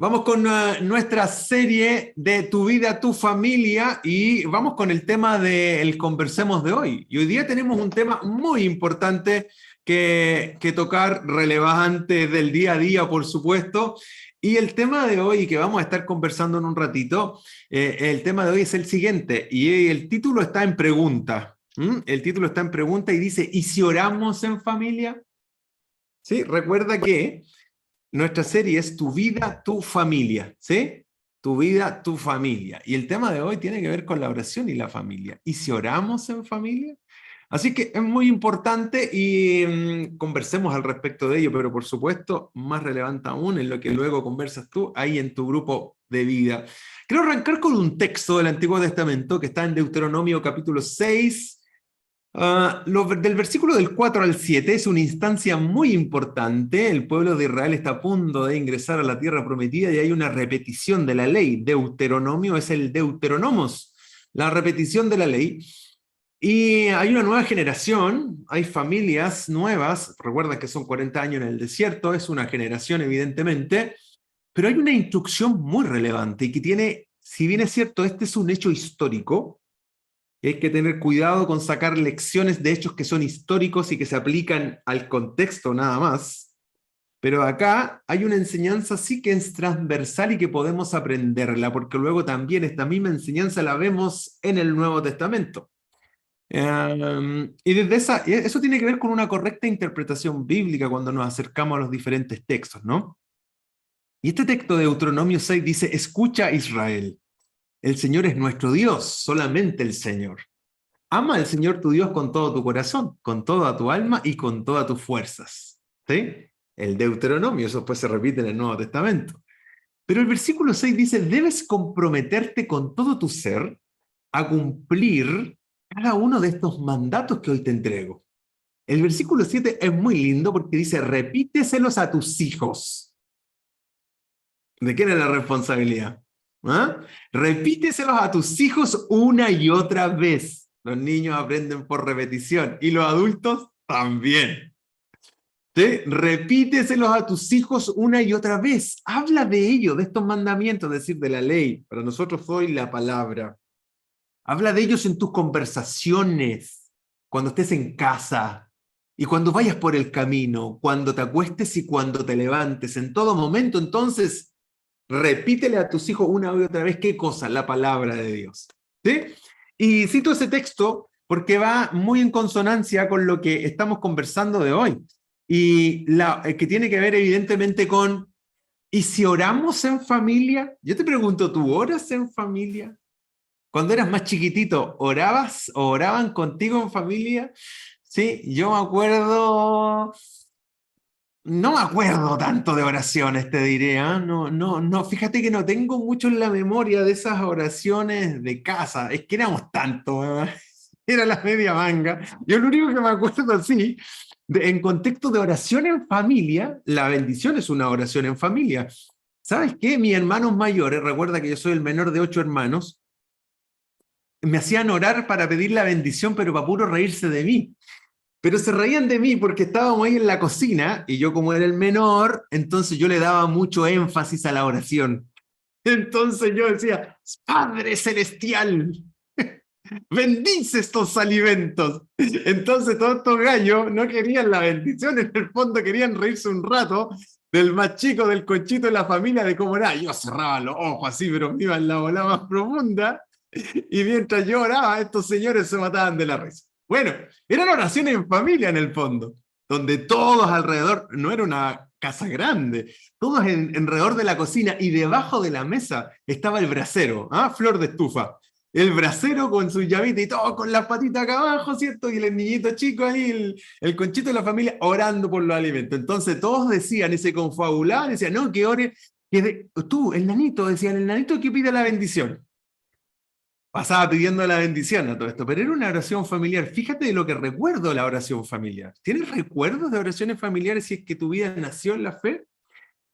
Vamos con nuestra serie de Tu vida, tu familia y vamos con el tema del Conversemos de hoy. Y hoy día tenemos un tema muy importante que tocar, relevante del día a día, por supuesto. Y el tema de hoy, que vamos a estar conversando en un ratito, el tema de hoy es el siguiente, y el título está en pregunta. El título está en pregunta y dice, ¿y si oramos en familia? ¿Sí? Recuerda que nuestra serie es Tu vida, tu familia, ¿sí? Tu vida, tu familia. Y el tema de hoy tiene que ver con la oración y la familia. ¿Y si oramos en familia? Así que es muy importante y conversemos al respecto de ello, pero por supuesto, más relevante aún en lo que luego conversas tú ahí en tu grupo de vida. Quiero arrancar con un texto del Antiguo Testamento que está en Deuteronomio capítulo 6, del versículo del 4 al 7 es una instancia muy importante. El pueblo de Israel está a punto de ingresar a la tierra prometida y hay una repetición de la ley. Deuteronomio es el Deuteronomos, la repetición de la ley. Y hay una nueva generación, hay familias nuevas, recuerda que son 40 años en el desierto, es una generación evidentemente, pero hay una instrucción muy relevante y que tiene, si bien es cierto, este es un hecho histórico, hay que tener cuidado con sacar lecciones de hechos que son históricos y que se aplican al contexto nada más. Pero acá hay una enseñanza sí que es transversal y que podemos aprenderla, porque luego también esta misma enseñanza la vemos en el Nuevo Testamento. Y desde eso tiene que ver con una correcta interpretación bíblica cuando nos acercamos a los diferentes textos, ¿no? Y este texto de Deuteronomio 6 dice, escucha Israel, el Señor es nuestro Dios, solamente el Señor. Ama al Señor tu Dios con todo tu corazón, con toda tu alma y con todas tus fuerzas. ¿Sí? El Deuteronomio, eso después se repite en el Nuevo Testamento. Pero el versículo 6 dice, debes comprometerte con todo tu ser a cumplir cada uno de estos mandatos que hoy te entrego. El versículo 7 es muy lindo porque dice, repíteselos a tus hijos. ¿De quién es la responsabilidad? ¿Ah? Repíteselos a tus hijos una y otra vez. Los niños aprenden por repetición y los adultos también. ¿Sí? Repíteselos a tus hijos una y otra vez. Habla de ello, de estos mandamientos, es decir, de la ley. Para nosotros hoy la palabra. Habla de ellos en tus conversaciones, cuando estés en casa y cuando vayas por el camino, cuando te acuestes y cuando te levantes. En todo momento, entonces, repítele a tus hijos una y otra vez qué cosa, la palabra de Dios. ¿Sí? Y cito ese texto porque va muy en consonancia con lo que estamos conversando de hoy. Y que tiene que ver evidentemente con, ¿y si oramos en familia? Yo te pregunto, ¿tú oras en familia? Cuando eras más chiquitito, ¿orabas o oraban contigo en familia? Sí, yo me acuerdo, no me acuerdo tanto de oraciones, te diré, ¿eh? No, fíjate que no tengo mucho en la memoria de esas oraciones de casa, es que éramos tantos, ¿eh? Era la media manga. Yo lo único que me acuerdo, sí, en contexto de oración en familia, la bendición es una oración en familia. ¿Sabes qué? Mis hermanos mayores, recuerda que yo soy el menor de 8 hermanos, me hacían orar para pedir la bendición, pero para puro reírse de mí. Pero se reían de mí porque estábamos ahí en la cocina y yo como era el menor, entonces yo le daba mucho énfasis a la oración. Entonces yo decía, Padre Celestial, bendice estos alimentos. Entonces todos estos gallos no querían la bendición, en el fondo querían reírse un rato del más chico, del conchito de la familia, de cómo era. Yo cerraba los ojos así, pero me iba en la bola más profunda. Y mientras yo oraba, estos señores se mataban de la risa. Bueno, eran oraciones en familia en el fondo, donde todos alrededor, no era una casa grande, todos alrededor de la cocina y debajo de la mesa estaba el brasero, flor de estufa. El brasero con su llavita y todo con las patitas acá abajo, ¿cierto? Y el niñito chico ahí, el conchito de la familia, orando por los alimentos. Entonces todos decían, y se confabulaban, decían, no, que ore, tú, el nanito, decían, el nanito que pide la bendición. Pasaba pidiendo la bendición a todo esto, pero era una oración familiar. Fíjate de lo que recuerdo de la oración familiar. ¿Tienes recuerdos de oraciones familiares si es que tu vida nació en la fe?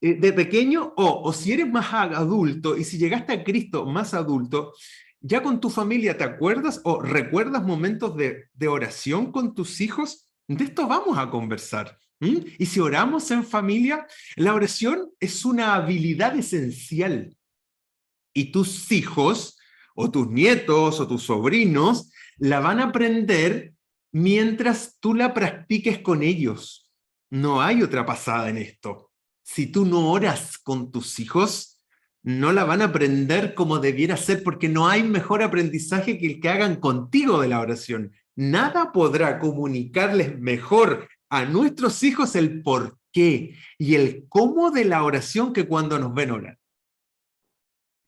De pequeño o si eres más adulto y si llegaste a Cristo más adulto, ya con tu familia, ¿te acuerdas o recuerdas momentos de oración con tus hijos? De esto vamos a conversar. Y si oramos en familia, la oración es una habilidad esencial. Y tus hijos, o tus nietos, o tus sobrinos, la van a aprender mientras tú la practiques con ellos. No hay otra pasada en esto. Si tú no oras con tus hijos, no la van a aprender como debiera ser, porque no hay mejor aprendizaje que el que hagan contigo de la oración. Nada podrá comunicarles mejor a nuestros hijos el por qué y el cómo de la oración que cuando nos ven orar.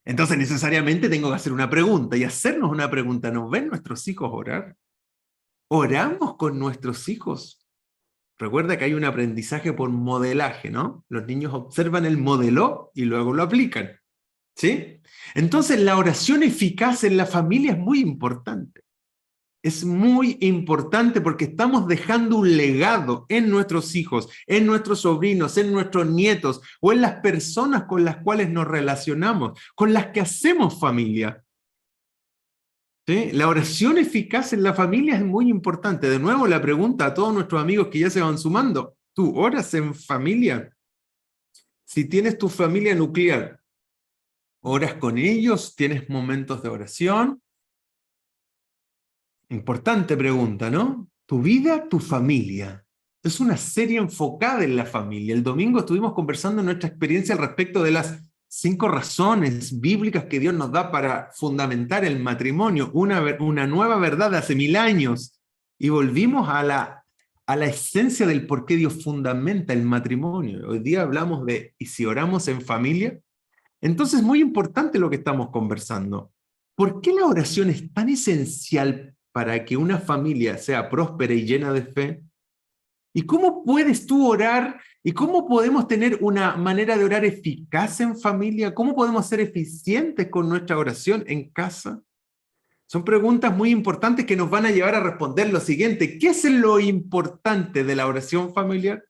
Entonces necesariamente tengo que hacer una pregunta y hacernos una pregunta. ¿Nos ven nuestros hijos orar? ¿Oramos con nuestros hijos? Recuerda que hay un aprendizaje por modelaje, ¿no? Los niños observan el modelo y luego lo aplican, ¿sí? Entonces la oración eficaz en la familia es muy importante. Es muy importante porque estamos dejando un legado en nuestros hijos, en nuestros sobrinos, en nuestros nietos o en las personas con las cuales nos relacionamos, con las que hacemos familia. ¿Sí? La oración eficaz en la familia es muy importante. De nuevo, la pregunta a todos nuestros amigos que ya se van sumando. ¿Tú oras en familia? Si tienes tu familia nuclear, ¿oras con ellos? ¿Tienes momentos de oración? Importante pregunta, ¿no? Tu vida, tu familia. Es una serie enfocada en la familia. El domingo estuvimos conversando en nuestra experiencia al respecto de las 5 razones bíblicas que Dios nos da para fundamentar el matrimonio, una nueva verdad de hace 1000 años. Y volvimos a la esencia del por qué Dios fundamenta el matrimonio. Hoy día hablamos de, ¿y si oramos en familia? Entonces es muy importante lo que estamos conversando. ¿Por qué la oración es tan esencial para que una familia sea próspera y llena de fe? ¿Y cómo puedes tú orar? ¿Y cómo podemos tener una manera de orar eficaz en familia? ¿Cómo podemos ser eficientes con nuestra oración en casa? Son preguntas muy importantes que nos van a llevar a responder lo siguiente. ¿Qué es lo importante de la oración familiar?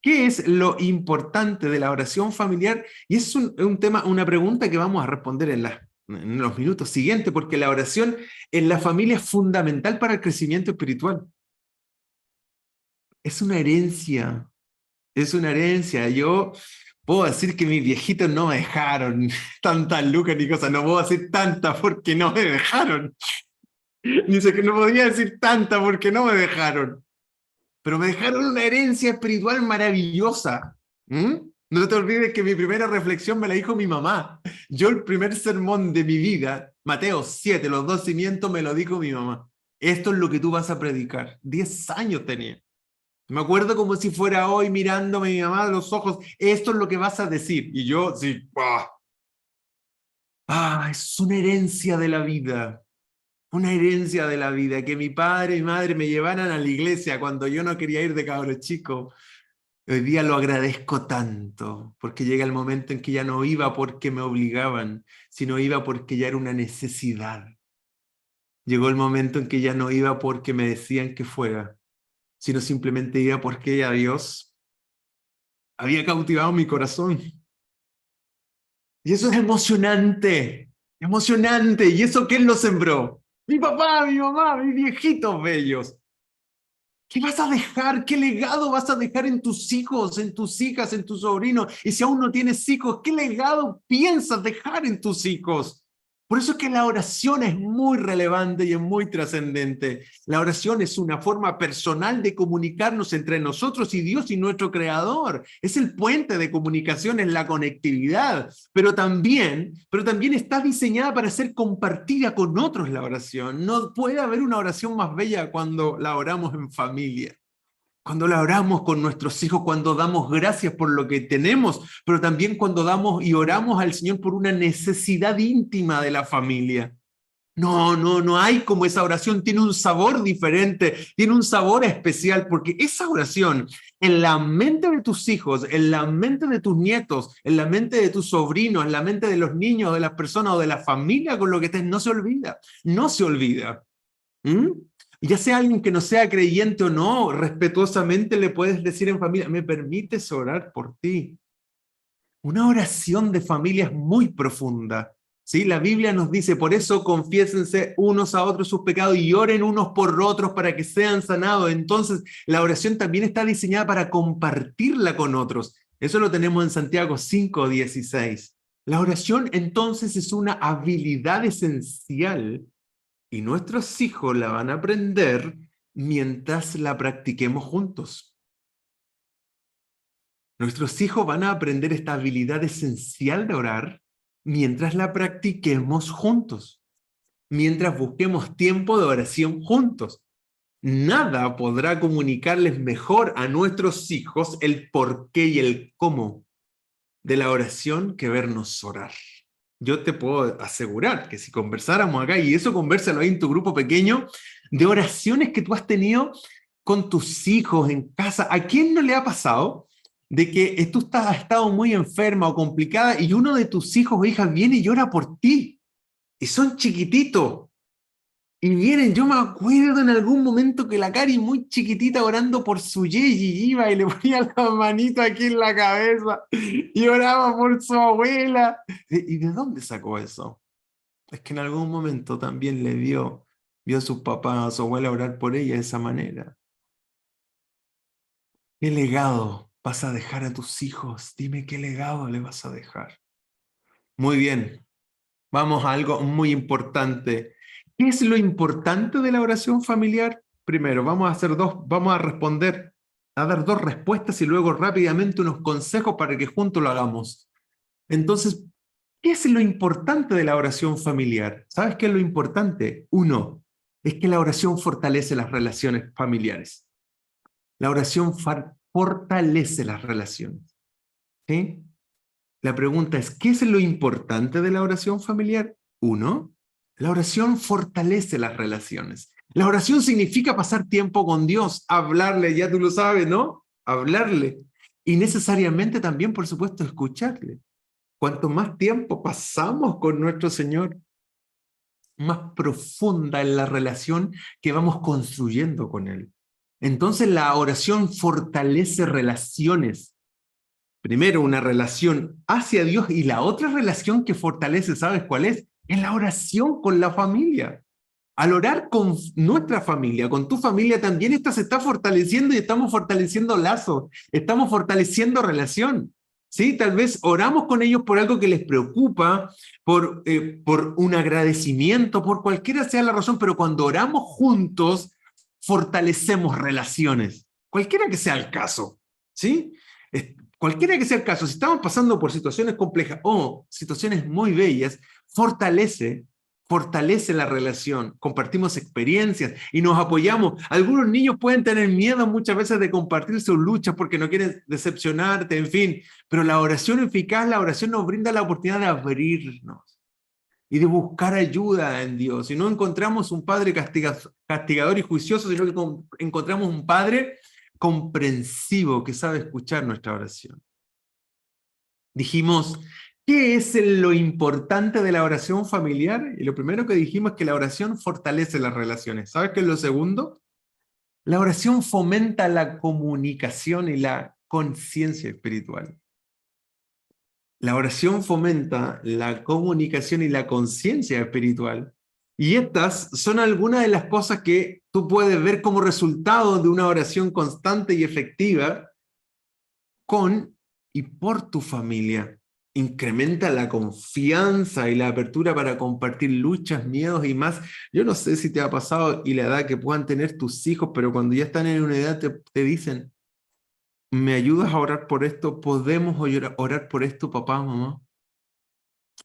¿Qué es lo importante de la oración familiar? Y es un tema, una pregunta que vamos a responder en los minutos siguientes, porque la oración en la familia es fundamental para el crecimiento espiritual. Es una herencia, es una herencia. Yo puedo decir que mis viejitos no me dejaron tantas lucas ni cosas, no puedo decir tantas porque no me dejaron. Dice que no podía decir tantas porque no me dejaron. Pero me dejaron una herencia espiritual maravillosa. ¿Mm? No te olvides que mi primera reflexión me la dijo mi mamá. Yo el primer sermón de mi vida, Mateo 7, los 2 cimientos, me lo dijo mi mamá. Esto es lo que tú vas a predicar. 10 años tenía. Me acuerdo como si fuera hoy mirándome mi mamá a los ojos. Esto es lo que vas a decir. Y yo, sí, es una herencia de la vida. Una herencia de la vida, que mi padre y mi madre me llevaran a la iglesia cuando yo no quería ir de cabro chico. Hoy día lo agradezco tanto, porque llega el momento en que ya no iba porque me obligaban, sino iba porque ya era una necesidad. Llegó el momento en que ya no iba porque me decían que fuera, sino simplemente iba porque ya Dios había cautivado mi corazón. Y eso es emocionante, emocionante. ¿Y eso quién lo sembró? Mi papá, mi mamá, mis viejitos bellos. ¿Qué vas a dejar? ¿Qué legado vas a dejar en tus hijos, en tus hijas, en tus sobrinos? Y si aún no tienes hijos, ¿qué legado piensas dejar en tus hijos? Por eso es que la oración es muy relevante y es muy trascendente. La oración es una forma personal de comunicarnos entre nosotros y Dios y nuestro Creador. Es el puente de comunicación, es la conectividad, pero también está diseñada para ser compartida con otros la oración. No puede haber una oración más bella cuando la oramos en familia. Cuando la oramos con nuestros hijos, cuando damos gracias por lo que tenemos, pero también cuando damos y oramos al Señor por una necesidad íntima de la familia. No hay como esa oración, tiene un sabor diferente, tiene un sabor especial, porque esa oración en la mente de tus hijos, en la mente de tus nietos, en la mente de tus sobrinos, en la mente de los niños, de las personas o de la familia con lo que estés, no se olvida, no se olvida. ¿Mm? Ya sea alguien que no sea creyente o no, respetuosamente le puedes decir en familia, ¿me permites orar por ti? Una oración de familia es muy profunda. ¿Sí? La Biblia nos dice, por eso confiésense unos a otros sus pecados y oren unos por otros para que sean sanados. Entonces, la oración también está diseñada para compartirla con otros. Eso lo tenemos en Santiago 5:16. La oración entonces es una habilidad esencial y nuestros hijos la van a aprender mientras la practiquemos juntos. Nuestros hijos van a aprender esta habilidad esencial de orar mientras la practiquemos juntos, mientras busquemos tiempo de oración juntos. Nada podrá comunicarles mejor a nuestros hijos el por qué y el cómo de la oración que vernos orar. Yo te puedo asegurar que si conversáramos acá, y eso convérsalo ahí en tu grupo pequeño, de oraciones que tú has tenido con tus hijos en casa, ¿a quién no le ha pasado de que tú has estado muy enferma o complicada y uno de tus hijos o hijas viene y llora por ti? Y son chiquititos. Y vienen, yo me acuerdo en algún momento que la Cari muy chiquitita orando por su Yeyi iba y le ponía la manito aquí en la cabeza y oraba por su abuela. ¿Y de dónde sacó eso? Es que en algún momento también vio a sus papás, a su abuela orar por ella de esa manera. ¿Qué legado vas a dejar a tus hijos? Dime qué legado le vas a dejar. Muy bien, vamos a algo muy importante. ¿Qué es lo importante de la oración familiar? Primero, vamos a responder, a dar dos respuestas y luego rápidamente unos consejos para que juntos lo hagamos. Entonces, ¿qué es lo importante de la oración familiar? ¿Sabes qué es lo importante? Uno, es que la oración fortalece las relaciones familiares. La oración fortalece las relaciones. ¿Sí? La pregunta es, ¿qué es lo importante de la oración familiar? Uno, la oración fortalece las relaciones. La oración significa pasar tiempo con Dios, hablarle, ya tú lo sabes, ¿no? Hablarle. Y necesariamente también, por supuesto, escucharle. Cuanto más tiempo pasamos con nuestro Señor, más profunda es la relación que vamos construyendo con Él. Entonces la oración fortalece relaciones. Primero, una relación hacia Dios y la otra relación que fortalece, ¿sabes cuál es? Es la oración con la familia. Al orar con nuestra familia, con tu familia, también esta se está fortaleciendo y estamos fortaleciendo lazos, estamos fortaleciendo relación. ¿Sí? Tal vez oramos con ellos por algo que les preocupa, por un agradecimiento, por cualquiera sea la razón, pero cuando oramos juntos, fortalecemos relaciones, cualquiera que sea el caso. ¿Sí? Cualquiera que sea el caso, si estamos pasando por situaciones complejas o situaciones muy bellas, fortalece la relación, compartimos experiencias y nos apoyamos. Algunos niños pueden tener miedo muchas veces de compartir sus luchas porque no quieren decepcionarte, en fin, pero la oración eficaz, la oración nos brinda la oportunidad de abrirnos y de buscar ayuda en Dios. Y no encontramos un padre castigador y juicioso, sino que encontramos un padre comprensivo que sabe escuchar nuestra oración. Dijimos, ¿qué es lo importante de la oración familiar? Y lo primero que dijimos es que la oración fortalece las relaciones. ¿Sabes qué es lo segundo? La oración fomenta la comunicación y la conciencia espiritual. La oración fomenta la comunicación y la conciencia espiritual. Y estas son algunas de las cosas que tú puedes ver como resultado de una oración constante y efectiva con y por tu familia. Incrementa la confianza y la apertura para compartir luchas, miedos y más. Yo no sé si te ha pasado y la edad que puedan tener tus hijos, pero cuando ya están en una edad te dicen, ¿me ayudas a orar por esto? ¿Podemos orar por esto, papá, mamá?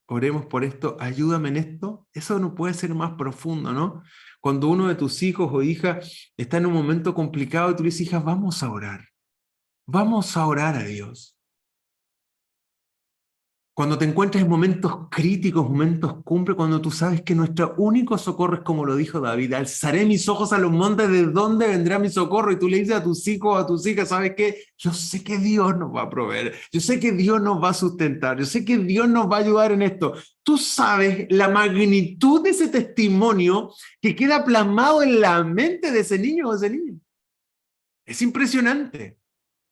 Oremos por esto, ayúdame en esto. Eso no puede ser más profundo, ¿no? Cuando uno de tus hijos o hijas está en un momento complicado y tú le dices, hija, vamos a orar a Dios. Cuando te encuentres en momentos críticos, momentos cumbre, cuando tú sabes que nuestro único socorro es como lo dijo David, alzaré mis ojos a los montes, ¿de dónde vendrá mi socorro? Y tú le dices a tus hijos, a tus hijas, ¿sabes qué? Yo sé que Dios nos va a proveer, yo sé que Dios nos va a sustentar, yo sé que Dios nos va a ayudar en esto. Tú sabes la magnitud de ese testimonio que queda plasmado en la mente de ese niño o de ese niño. Es impresionante.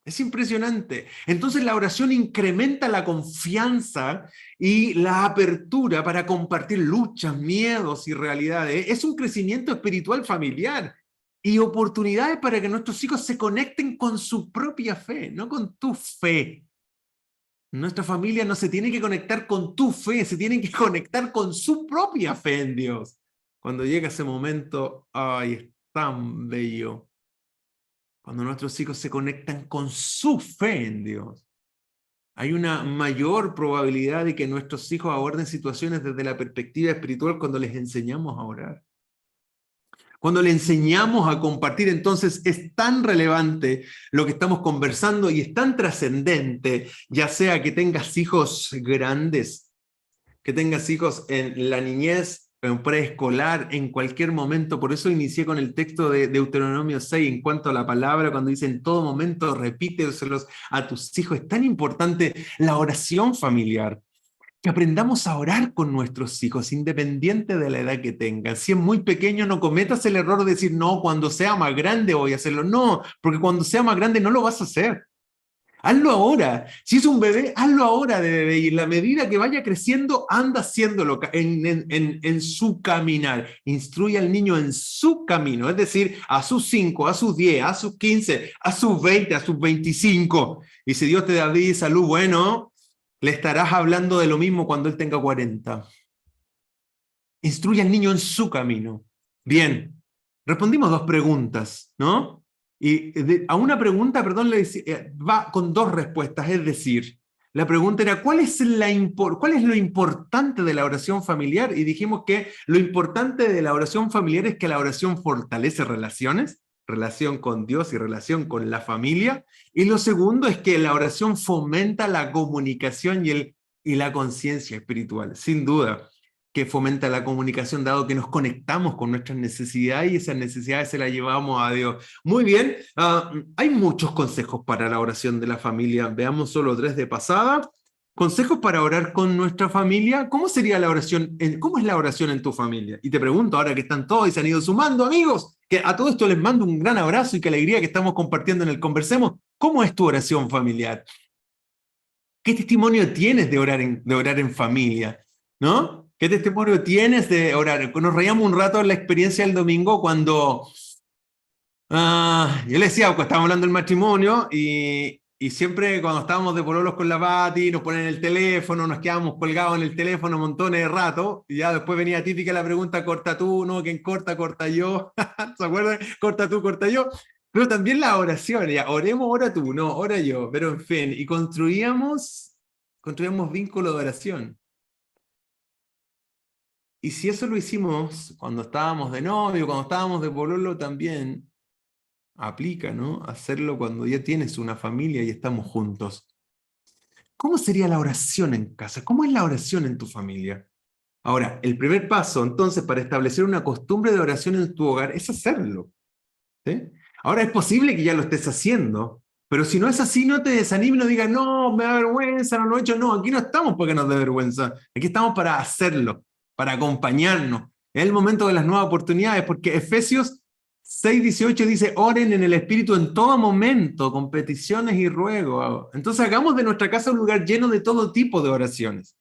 Es impresionante. Entonces la oración incrementa la confianza y la apertura para compartir luchas, miedos y realidades. Es un crecimiento espiritual familiar y oportunidades para que nuestros hijos se conecten con su propia fe, no con tu fe. Nuestra familia no se tiene que conectar con tu fe, se tienen que conectar con su propia fe en Dios. Cuando llega ese momento, ay, es tan bello. Cuando nuestros hijos se conectan con su fe en Dios, hay una mayor probabilidad de que nuestros hijos aborden situaciones desde la perspectiva espiritual cuando les enseñamos a orar. Cuando le enseñamos a compartir, entonces es tan relevante lo que estamos conversando y es tan trascendente, ya sea que tengas hijos grandes, que tengas hijos en la niñez, en preescolar, en cualquier momento. Por eso inicié con el texto de Deuteronomio 6 en cuanto a la palabra, cuando dice en todo momento repíteselos a tus hijos. Es tan importante la oración familiar, que aprendamos a orar con nuestros hijos, independiente de la edad que tengan. Si es muy pequeño, no cometas el error de decir, no, cuando sea más grande voy a hacerlo. No, porque cuando sea más grande no lo vas a hacer. Hazlo ahora. Si es un bebé, hazlo ahora de bebé. Y en la medida que vaya creciendo, anda haciéndolo en su caminar. Instruye al niño en su camino. Es decir, a sus 5, a sus 10, a sus 15, a sus 20, a sus 25. Y si Dios te da vida y salud, bueno, le estarás hablando de lo mismo cuando él tenga 40. Instruye al niño en su camino. Bien, respondimos dos preguntas, ¿no? Y a una pregunta, perdón, va con dos respuestas, es decir, la pregunta era, ¿cuál es lo importante de la oración familiar? Y dijimos que lo importante de la oración familiar es que la oración fortalece relaciones, relación con Dios y relación con la familia. Y lo segundo es que la oración fomenta la comunicación y la conciencia espiritual, sin duda que fomenta la comunicación, dado que nos conectamos con nuestras necesidades y esas necesidades se las llevamos a Dios. Muy bien, hay muchos consejos para la oración de la familia. Veamos solo tres de pasada. Consejos para orar con nuestra familia. ¿Cómo sería la oración? ¿Cómo es la oración en tu familia? Y te pregunto, ahora que están todos y se han ido sumando, amigos, que a todo esto les mando un gran abrazo y qué alegría que estamos compartiendo en el Conversemos. ¿Cómo es tu oración familiar? ¿Qué testimonio tienes de orar en familia? ¿No? ¿Qué testimonio tienes de orar? Nos reíamos un rato en la experiencia del domingo cuando yo le decía, cuando estábamos hablando del matrimonio y siempre cuando estábamos de pololos con la Pati, nos ponen el teléfono, nos quedábamos colgados en el teléfono montones de rato y ya después venía típica la pregunta, corta tú, ¿no? ¿Quién corta? Corta yo. ¿Se acuerdan? Corta tú, corta yo. Pero también la oración, ya, oremos, ora tú, no, ora yo, pero en fin, y construíamos vínculo de oración. Y si eso lo hicimos cuando estábamos de novio, cuando estábamos de pololo también, aplica, ¿no? Hacerlo cuando ya tienes una familia y estamos juntos. ¿Cómo sería la oración en casa? ¿Cómo es la oración en tu familia? Ahora, el primer paso, entonces, para establecer una costumbre de oración en tu hogar es hacerlo. ¿Sí? Ahora es posible que ya lo estés haciendo, pero si no es así, no te desanimes, no digas, no, me da vergüenza, no lo he hecho. No, aquí no estamos porque nos dé vergüenza. Aquí estamos para hacerlo, para acompañarnos. Es el momento de las nuevas oportunidades, porque Efesios 6:18 dice, oren en el Espíritu en todo momento, con peticiones y ruegos. Entonces hagamos de nuestra casa un lugar lleno de todo tipo de oraciones.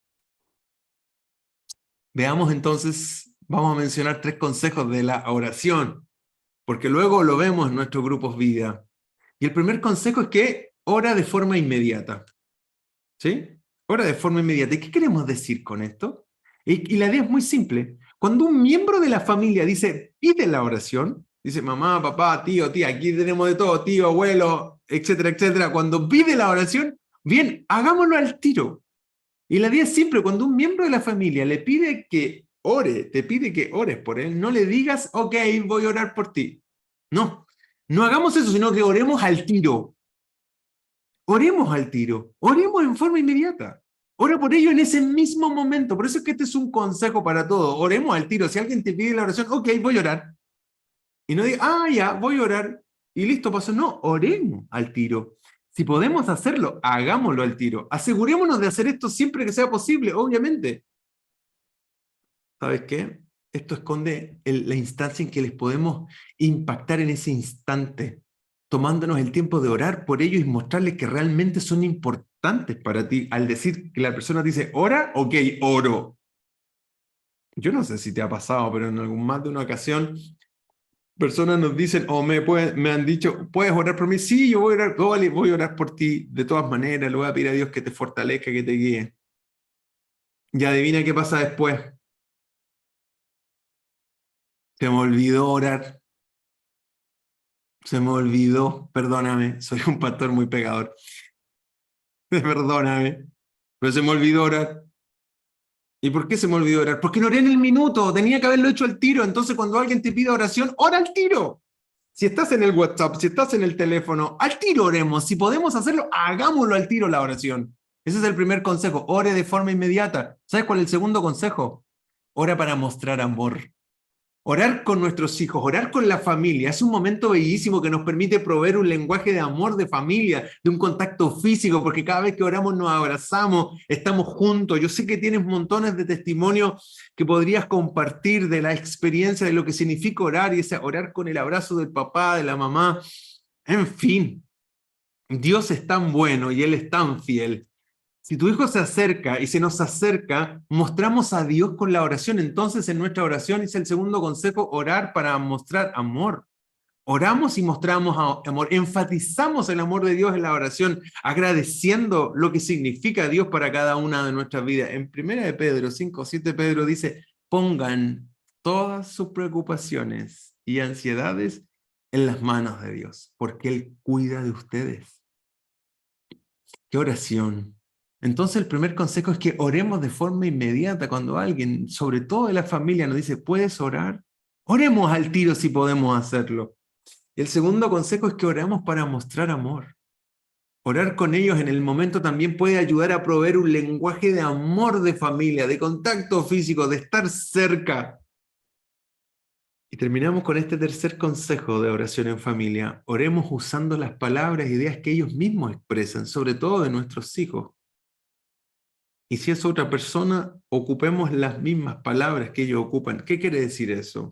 Veamos entonces, vamos a mencionar tres consejos de la oración, porque luego lo vemos en nuestros grupos vida. Y el primer consejo es que ora de forma inmediata. ¿Sí? Ora de forma inmediata. ¿Y qué queremos decir con esto? Y la idea es muy simple. Cuando un miembro de la familia dice, pide la oración, dice mamá, papá, tío, tía, aquí tenemos de todo, tío, abuelo, etcétera, etcétera. Cuando pide la oración, bien, hagámoslo al tiro. Y la idea es simple. Cuando un miembro de la familia le pide que ore, te pide que ores por él, no le digas, ok, voy a orar por ti. No, no hagamos eso, sino que oremos al tiro. Oremos al tiro. Oremos en forma inmediata. Ora por ello en ese mismo momento. Por eso es que este es un consejo para todos. Oremos al tiro. Si alguien te pide la oración, ok, voy a orar. Y no diga, ya, voy a orar. Y listo, pasó. No, oremos al tiro. Si podemos hacerlo, hagámoslo al tiro. Asegurémonos de hacer esto siempre que sea posible, obviamente. ¿Sabes qué? Esto esconde la instancia en que les podemos impactar en ese instante. tomándonos el tiempo de orar por ellos y mostrarles que realmente son importantes para ti. Al decir que la persona dice, ora, ok, oro. Yo no sé si te ha pasado, pero en algún más de una ocasión, personas nos dicen, o me han dicho, ¿puedes orar por mí? Sí, yo voy a orar, vale, voy a orar por ti. De todas maneras, le voy a pedir a Dios que te fortalezca, que te guíe. Y adivina qué pasa después. Se me olvidó orar. Se me olvidó, perdóname, soy un pastor muy pegador. Perdóname, pero se me olvidó orar. ¿Y por qué se me olvidó orar? Porque no oré en el minuto, tenía que haberlo hecho al tiro. Entonces, cuando alguien te pide oración, ora al tiro. Si estás en el WhatsApp, si estás en el teléfono, al tiro oremos. Si podemos hacerlo, hagámoslo al tiro la oración. Ese es el primer consejo, ore de forma inmediata. ¿Sabes cuál es el segundo consejo? Ora para mostrar amor. Orar con nuestros hijos, orar con la familia, es un momento bellísimo que nos permite proveer un lenguaje de amor de familia, de un contacto físico, porque cada vez que oramos nos abrazamos, estamos juntos. Yo sé que tienes montones de testimonios que podrías compartir de la experiencia de lo que significa orar y ese orar con el abrazo del papá, de la mamá. En fin, Dios es tan bueno y Él es tan fiel. Si tu hijo se acerca y se nos acerca, mostramos a Dios con la oración. Entonces, en nuestra oración es el segundo consejo, orar para mostrar amor. Oramos y mostramos amor, enfatizamos el amor de Dios en la oración, agradeciendo lo que significa Dios para cada una de nuestras vidas. En 1 Pedro 5:7, Pedro dice, pongan todas sus preocupaciones y ansiedades en las manos de Dios, porque Él cuida de ustedes. ¿Qué oración? Entonces el primer consejo es que oremos de forma inmediata cuando alguien, sobre todo de la familia, nos dice, ¿puedes orar? Oremos al tiro si podemos hacerlo. Y el segundo consejo es que oramos para mostrar amor. Orar con ellos en el momento también puede ayudar a proveer un lenguaje de amor de familia, de contacto físico, de estar cerca. Y terminamos con este tercer consejo de oración en familia. Oremos usando las palabras e ideas que ellos mismos expresan, sobre todo de nuestros hijos. Y si es otra persona, ocupemos las mismas palabras que ellos ocupan. ¿Qué quiere decir eso?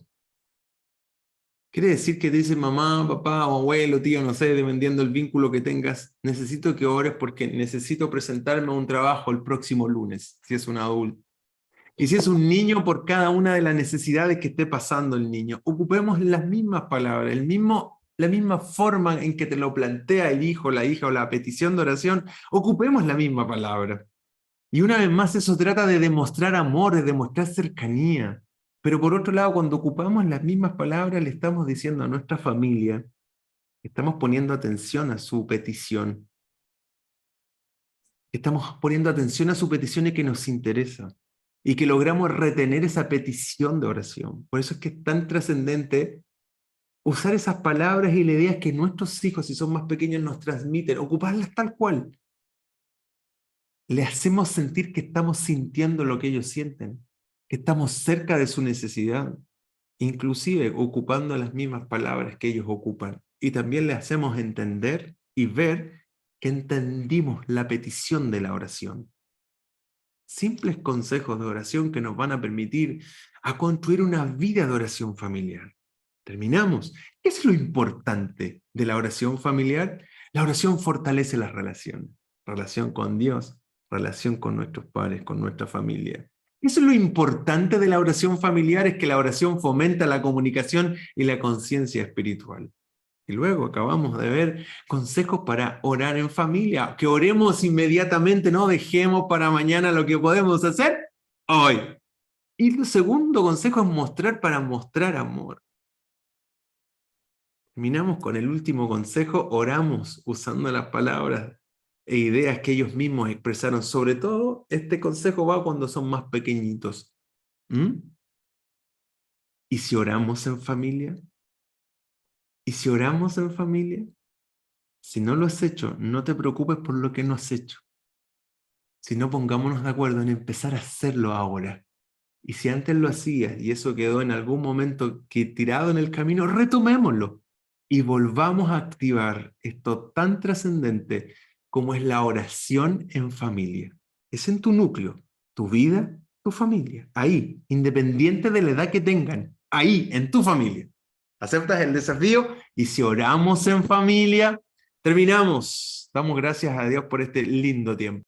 Quiere decir que te dice mamá, papá o abuelo, tío, no sé, dependiendo del vínculo que tengas, necesito que ores porque necesito presentarme a un trabajo el próximo lunes, si es un adulto. Y si es un niño, por cada una de las necesidades que esté pasando el niño. Ocupemos las mismas palabras, la misma forma en que te lo plantea el hijo, la hija o la petición de oración, ocupemos la misma palabra. Y una vez más, eso trata de demostrar amor, de demostrar cercanía. Pero por otro lado, cuando ocupamos las mismas palabras, le estamos diciendo a nuestra familia que estamos poniendo atención a su petición. Que estamos poniendo atención a su petición y que nos interesa. Y que logramos retener esa petición de oración. Por eso es que es tan trascendente usar esas palabras y las ideas que nuestros hijos, si son más pequeños, nos transmiten, ocuparlas tal cual. Le hacemos sentir que estamos sintiendo lo que ellos sienten, que estamos cerca de su necesidad, inclusive ocupando las mismas palabras que ellos ocupan. Y también le hacemos entender y ver que entendimos la petición de la oración. Simples consejos de oración que nos van a permitir a construir una vida de oración familiar. Terminamos. ¿Qué es lo importante de la oración familiar? La oración fortalece las relaciones. Relación con Dios, relación con nuestros padres, con nuestra familia. Eso es lo importante de la oración familiar, es que la oración fomenta la comunicación y la conciencia espiritual. Y luego acabamos de ver consejos para orar en familia, que oremos inmediatamente, no dejemos para mañana lo que podemos hacer hoy. Y el segundo consejo es mostrar para mostrar amor. Terminamos con el último consejo, oramos usando las palabras e ideas que ellos mismos expresaron. Sobre todo, este consejo va cuando son más pequeñitos. ¿Mm? ¿Y si oramos en familia? ¿Y si oramos en familia? Si no lo has hecho, no te preocupes por lo que no has hecho. Si no, pongámonos de acuerdo en empezar a hacerlo ahora. Y si antes lo hacías y eso quedó en algún momento que tirado en el camino, retomémoslo y volvamos a activar esto tan trascendente como es la oración en familia. Es en tu núcleo, tu vida, tu familia. Ahí, independiente de la edad que tengan, ahí, en tu familia. ¿Aceptas el desafío? Y si oramos en familia, terminamos. Damos gracias a Dios por este lindo tiempo.